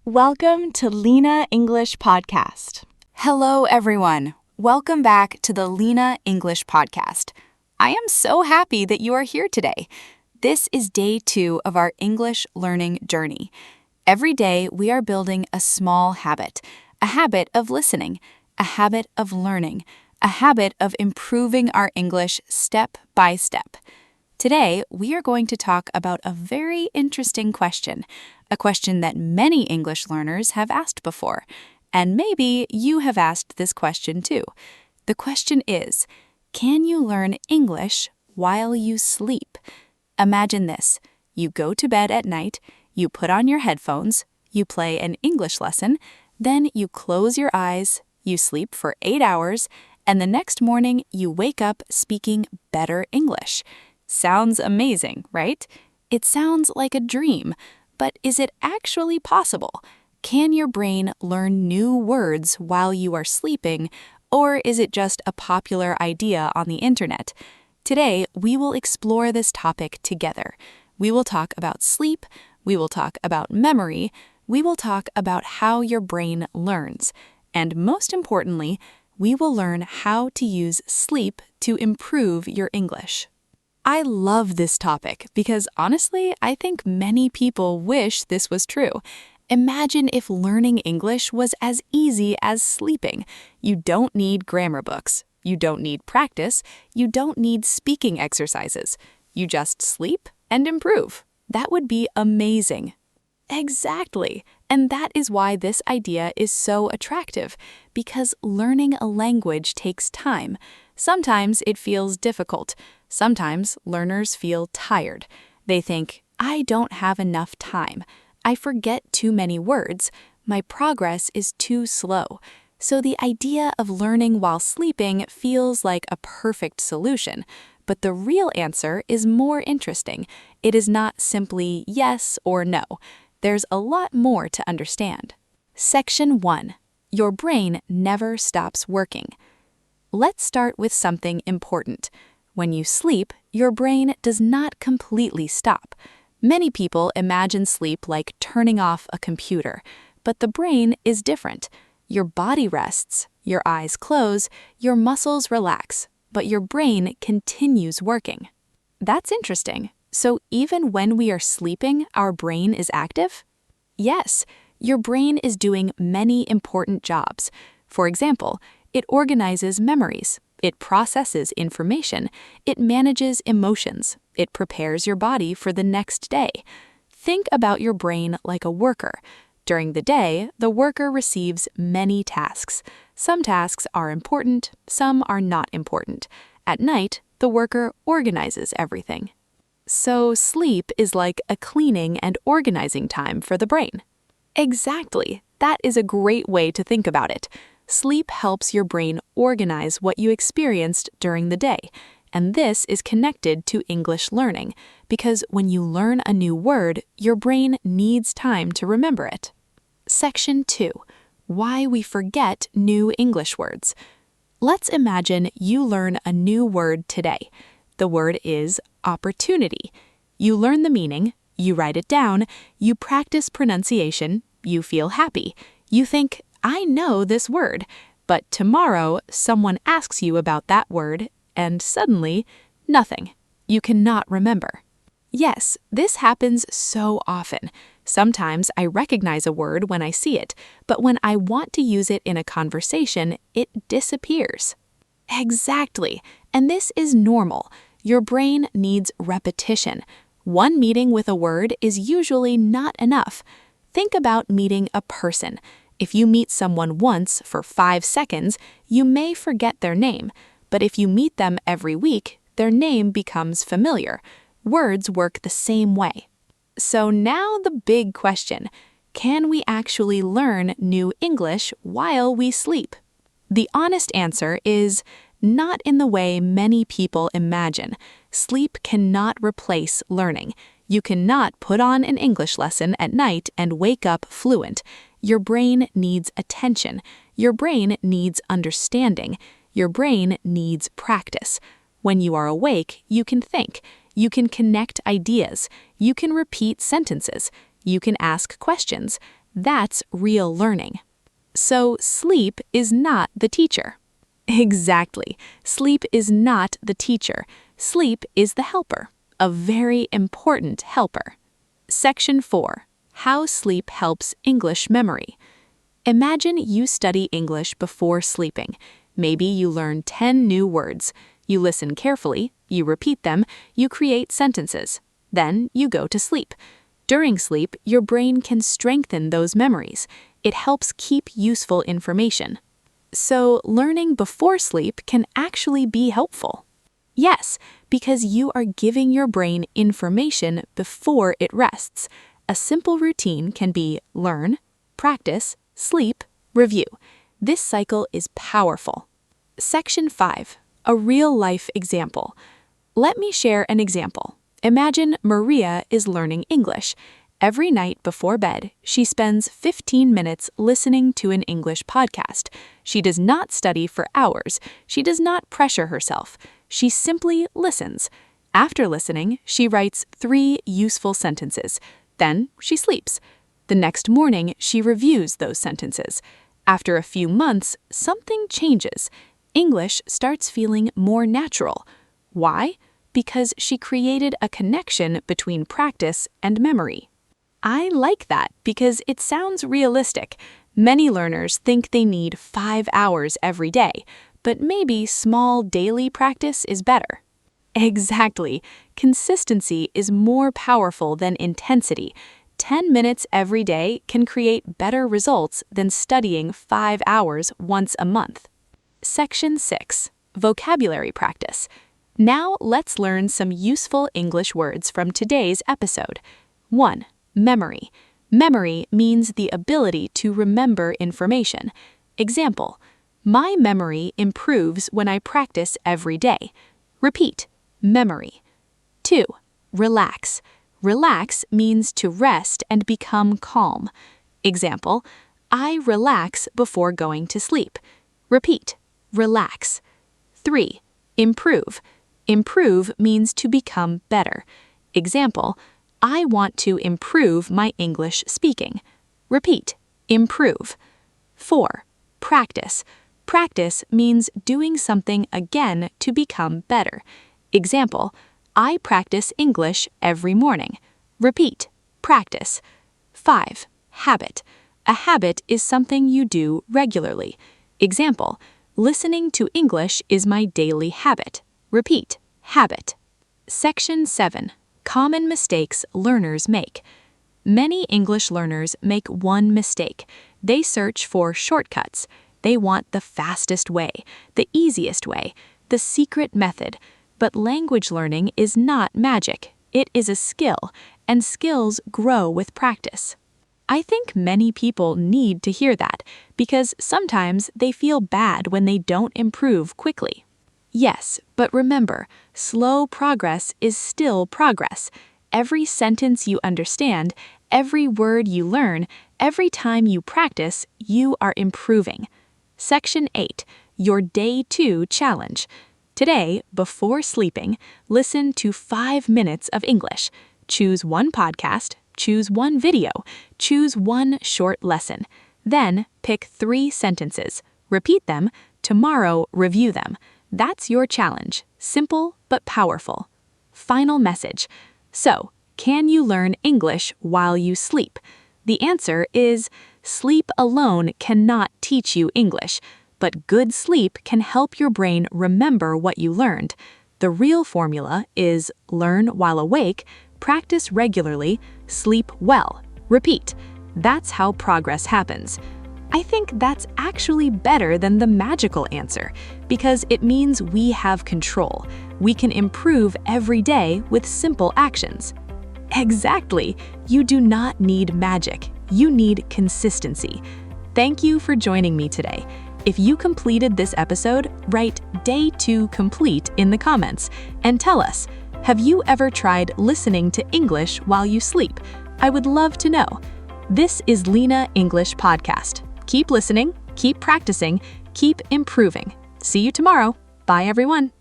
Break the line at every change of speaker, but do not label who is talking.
Welcome to Leena English Podcast.
Hello, everyone. Welcome back to the Leena English Podcast. I am so happy that you are here today. This is day 2 of our English learning journey. Every day, we are building a small habit, a habit of listening, a habit of learning, a habit of improving our English step by step. Today, we are going to talk about a very interesting question, a question that many English learners have asked before, and maybe you have asked this question too. The question is, can you learn English while you sleep? Imagine this. You go to bed at night, you put on your headphones, you play an English lesson, then you close your eyes, you sleep for 8 hours, and the next morning you wake up speaking better English. Sounds amazing, right? It sounds like a dream, but is it actually possible? Can your brain learn new words while you are sleeping, or is it just a popular idea on the internet? Today, we will explore this topic together. We will talk about sleep, we will talk about memory, we will talk about how your brain learns, and most importantly, we will learn how to use sleep to improve your English. I love this topic because honestly, I think many people wish this was true. Imagine if learning English was as easy as sleeping. You don't need grammar books. You don't need practice. You don't need speaking exercises. You just sleep and improve. That would be amazing. Exactly. And that is why this idea is so attractive, because learning a language takes time. Sometimes it feels difficult. Sometimes learners feel tired. They think, I don't have enough time. I forget too many words. My progress is too slow. So the idea of learning while sleeping feels like a perfect solution. But the real answer is more interesting. It is not simply yes or no. There's a lot more to understand. Section 1. Your brain never stops working. Let's start with something important. When you sleep, your brain does not completely stop. Many people imagine sleep like turning off a computer, but the brain is different. Your body rests, your eyes close, your muscles relax, but your brain continues working. That's interesting. So even when we are sleeping, our brain is active? Yes, your brain is doing many important jobs. For example, it organizes memories. It processes information, it manages emotions, it prepares your body for the next day. Think about your brain like a worker. During the day, the worker receives many tasks. Some tasks are important, some are not important. At night, the worker organizes everything. So sleep is like a cleaning and organizing time for the brain. Exactly. That is a great way to think about it. Sleep helps your brain organize what you experienced during the day, and this is connected to English learning, because when you learn a new word, your brain needs time to remember it. Section 2. Why we forget new English words. Let's imagine you learn a new word today. The word is opportunity. You learn the meaning, you write it down, you practice pronunciation, you feel happy. You think, I know this word, but tomorrow someone asks you about that word, and suddenly, nothing. You cannot remember. Yes, this happens so often. Sometimes I recognize a word when I see it, but when I want to use it in a conversation, it disappears. Exactly, and this is normal. Your brain needs repetition. One meeting with a word is usually not enough. Think about meeting a person. If you meet someone once for 5 seconds, you may forget their name, but if you meet them every week, their name becomes familiar. Words work the same way. So now the big question, can we actually learn new English while we sleep? The honest answer is not in the way many people imagine. Sleep cannot replace learning. You cannot put on an English lesson at night and wake up fluent. Your brain needs attention. Your brain needs understanding. Your brain needs practice. When you are awake, you can think. You can connect ideas. You can repeat sentences. You can ask questions. That's real learning. So sleep is not the teacher. Exactly. Sleep is not the teacher. Sleep is the helper, a very important helper. Section 4. How sleep helps English memory. Imagine you study English before sleeping. Maybe you learn 10 new words. You listen carefully, you repeat them, you create sentences. Then you go to sleep. During sleep, your brain can strengthen those memories. It helps keep useful information. So, learning before sleep can actually be helpful. Yes, because you are giving your brain information before it rests. A simple routine can be learn, practice, sleep, review. This cycle is powerful. Section 5. A real-life example. Let me share an example. Imagine Maria is learning English. Every night before bed, she spends 15 minutes listening to an English podcast. She does not study for hours. She does not pressure herself. She simply listens. After listening, she writes 3 useful sentences. Then she sleeps. The next morning, she reviews those sentences. After a few months, something changes. English starts feeling more natural. Why? Because she created a connection between practice and memory. I like that because it sounds realistic. Many learners think they need 5 hours every day, but maybe small daily practice is better. Exactly. Consistency is more powerful than intensity. 10 minutes every day can create better results than studying 5 hours once a month. Section 6. Vocabulary practice. Now let's learn some useful English words from today's episode. 1. Memory. Memory means the ability to remember information. Example: my memory improves when I practice every day. Repeat: memory. 2. Relax. Relax means to rest and become calm. Example: I relax before going to sleep. Repeat: relax. 3. Improve. Improve means to become better. Example: I want to improve my English speaking. Repeat: improve. 4. Practice. Practice means doing something again to become better. Example: I practice English every morning. Repeat: practice. 5. Habit. A habit is something you do regularly. Example: listening to English is my daily habit. Repeat: habit. Section 7. Common mistakes learners make. Many English learners make one mistake. They search for shortcuts. They want the fastest way, the easiest way, the secret method. But language learning is not magic. It is a skill, and skills grow with practice. I think many people need to hear that because sometimes they feel bad when they don't improve quickly. Yes, but remember, slow progress is still progress. Every sentence you understand, every word you learn, every time you practice, you are improving. Section 8. Your Day 2 Challenge. Today, before sleeping, listen to 5 minutes of English. Choose one podcast, choose one video, choose one short lesson. Then, pick 3 sentences. Repeat them. Tomorrow, review them. That's your challenge. Simple but powerful. Final message. So, can you learn English while you sleep? The answer is sleep alone cannot teach you English, but good sleep can help your brain remember what you learned. The real formula is learn while awake, practice regularly, sleep well. Repeat. That's how progress happens. I think that's actually better than the magical answer because it means we have control. We can improve every day with simple actions. Exactly. You do not need magic. You need consistency. Thank you for joining me today. If you completed this episode, write Day 2 complete in the comments and tell us, have you ever tried listening to English while you sleep? I would love to know. This is Leena English Podcast. Keep listening, keep practicing, keep improving. See you tomorrow. Bye, everyone.